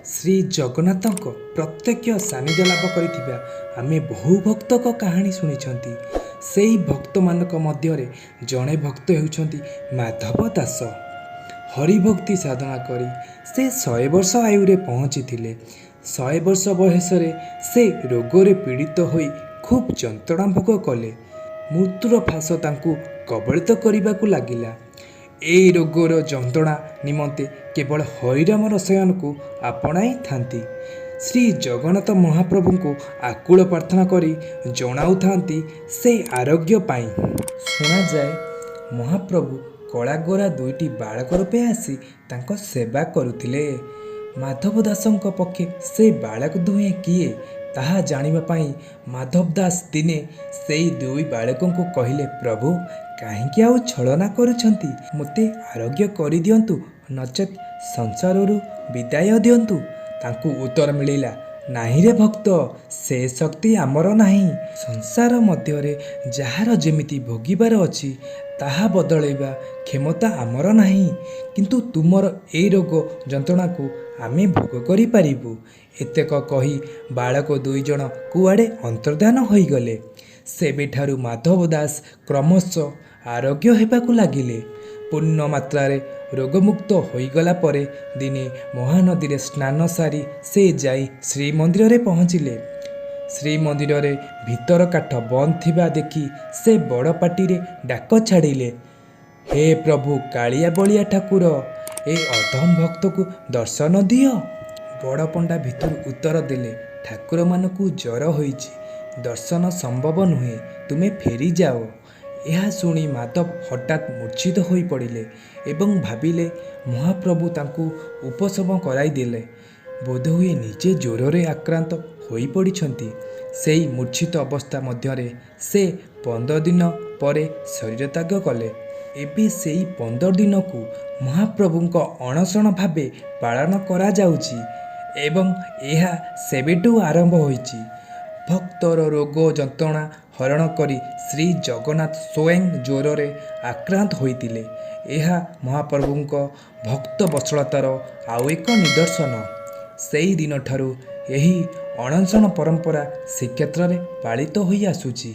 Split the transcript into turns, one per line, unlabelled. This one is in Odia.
ଶ୍ରୀ ଜଗନ୍ନାଥଙ୍କ ପ୍ରତ୍ୟକ୍ଷ ସାନ୍ନିଧ୍ୟ ଲାଭ କରିଥିବା ଆମେ ବହୁ ଭକ୍ତଙ୍କ କାହାଣୀ ଶୁଣିଛନ୍ତି। ସେହି ଭକ୍ତମାନଙ୍କ ମଧ୍ୟରେ ଜଣେ ଭକ୍ତ ହେଉଛନ୍ତି ମାଧବ ଦାସ। ହରିଭକ୍ତି ସାଧନା କରି ସେ 100 ବର୍ଷ ଆୟୁରେ ପହଞ୍ଚିଥିଲେ। 100 ବର୍ଷ ବୟସରେ ସେ ରୋଗରେ ପୀଡ଼ିତ ହୋଇ ଖୁବ୍ ଯନ୍ତ୍ରଣା ଭୋଗ କଲେ। ମୃତ୍ୟୁର ଫାଶ ତାଙ୍କୁ କବଳିତ କରିବାକୁ ଲାଗିଲା। ଏହି ରୋଗର ଯନ୍ତ୍ରଣା ନିମନ୍ତେ କେବଳ ହରିରାମ ରସାୟନକୁ ଆପଣାଇଥାନ୍ତି। ଶ୍ରୀ ଜଗନ୍ନାଥ ମହାପ୍ରଭୁଙ୍କୁ ଆକୁଳ ପ୍ରାର୍ଥନା କରି ଜଣାଉଥାନ୍ତି ସେ ଆରୋଗ୍ୟ ପାଇଁ। ଶୁଣାଯାଏ ମହାପ୍ରଭୁ କଳାଗୋରା 2ଟି ବାଳକ ରୂପେ ଆସି ତାଙ୍କ ସେବା କରୁଥିଲେ। ମାଧବ ଦାସଙ୍କ ପକ୍ଷେ ସେ ବାଳକ ଦୁହେଁ କିଏ ତାହା ଜାଣିବା ପାଇଁ ମାଧବ ଦାସ ଦିନେ ସେହି 2 ବାଳକଙ୍କୁ କହିଲେ, ପ୍ରଭୁ କାହିଁକି ଆଉ ଛଳନା କରୁଛନ୍ତି? ମୋତେ ଆରୋଗ୍ୟ କରିଦିଅନ୍ତୁ, ନଚେତ୍ ସଂସାରରୁ ବିଦାୟ ଦିଅନ୍ତୁ। ତାଙ୍କୁ ଉତ୍ତର ମିଳିଲା, ନାହିଁରେ ଭକ୍ତ, ସେ ଶକ୍ତି ଆମର ନାହିଁ। ସଂସାର ମଧ୍ୟରେ ଯାହାର ଯେମିତି ଭୋଗିବାର ଅଛି ତାହା ବଦଳାଇବା କ୍ଷମତା ଆମର ନାହିଁ। କିନ୍ତୁ ତୁମର ଏହି ରୋଗ ଯନ୍ତ୍ରଣାକୁ ଆମେ ଭୋଗ କରିପାରିବୁ। ଏତକ କହି ବାଳକ 2 ଜଣ କୁଆଡ଼େ ଅନ୍ତର୍ଦ୍ଧାନ ହୋଇଗଲେ। ସେବେଠାରୁ ମାଧବ ଦାସ କ୍ରମଶଃ ଆରୋଗ୍ୟ ହେବାକୁ ଲାଗିଲେ। ପୂର୍ଣ୍ଣ ମାତ୍ରାରେ ରୋଗମୁକ୍ତ ହୋଇଗଲା ପରେ ଦିନେ ମହାନଦୀରେ ସ୍ନାନ ସାରି ସେ ଯାଇ ଶ୍ରୀମନ୍ଦିରରେ ପହଞ୍ଚିଲେ। ଶ୍ରୀମନ୍ଦିରରେ ଭିତର କାଠ ବନ୍ଦ ଥିବା ଦେଖି ସେ ବଡ଼ ପାଟିରେ ଡାକ ଛାଡ଼ିଲେ, ହେ ପ୍ରଭୁ କାଳିଆ ବଳିଆ ଠାକୁର, ଏ ଅଧମ ଭକ୍ତକୁ ଦର୍ଶନ ଦିଅ। ବଡ଼ ପଣ୍ଡା ଭିତରୁ ଉତ୍ତର ଦେଲେ, ଠାକୁରମାନଙ୍କୁ ଜ୍ୱର ହୋଇଛି, ଦର୍ଶନ ସମ୍ଭବ ନୁହେଁ, ତୁମେ ଫେରିଯାଅ। ଏହା ଶୁଣି ମାଧବ ହଠାତ୍ ମୂର୍ଚ୍ଛିତ ହୋଇପଡ଼ିଲେ ଏବଂ ଭାବିଲେ ମହାପ୍ରଭୁ ତାଙ୍କୁ ଉପଶମ କରାଇଦେଲେ। ବୋଧହୁଏ ନିଜେ ଜ୍ୱରରେ ଆକ୍ରାନ୍ତ ହୋଇପଡ଼ିଛନ୍ତି। ସେହି ମୂର୍ଚ୍ଛିତ ଅବସ୍ଥା ମଧ୍ୟରେ ସେ 15 ଦିନ ପରେ ଶରୀରତ୍ୟାଗ କଲେ। ଏବେ ସେହି 15 ଦିନକୁ ମହାପ୍ରଭୁଙ୍କ ଅଣସଣ ଭାବେ ପାଳନ କରାଯାଉଛି ଏବଂ ଏହା ସେବେଠୁ ଆରମ୍ଭ ହୋଇଛି। ଭକ୍ତର ରୋଗ ଯନ୍ତ୍ରଣା ହରଣ କରି ଶ୍ରୀ ଜଗନ୍ନାଥ ସ୍ୱୟଂ ଜ୍ୱରରେ ଆକ୍ରାନ୍ତ ହୋଇଥିଲେ। ଏହା ମହାପ୍ରଭୁଙ୍କ ଭକ୍ତ ବତ୍ସଳତାର ଆଉ ଏକ ନିଦର୍ଶନ। ସେହି ଦିନଠାରୁ ଏହି ଅଣସଣ ପରମ୍ପରା ଶ୍ରୀକ୍ଷେତ୍ରରେ ପାଳିତ ହୋଇ ଆସୁଛି।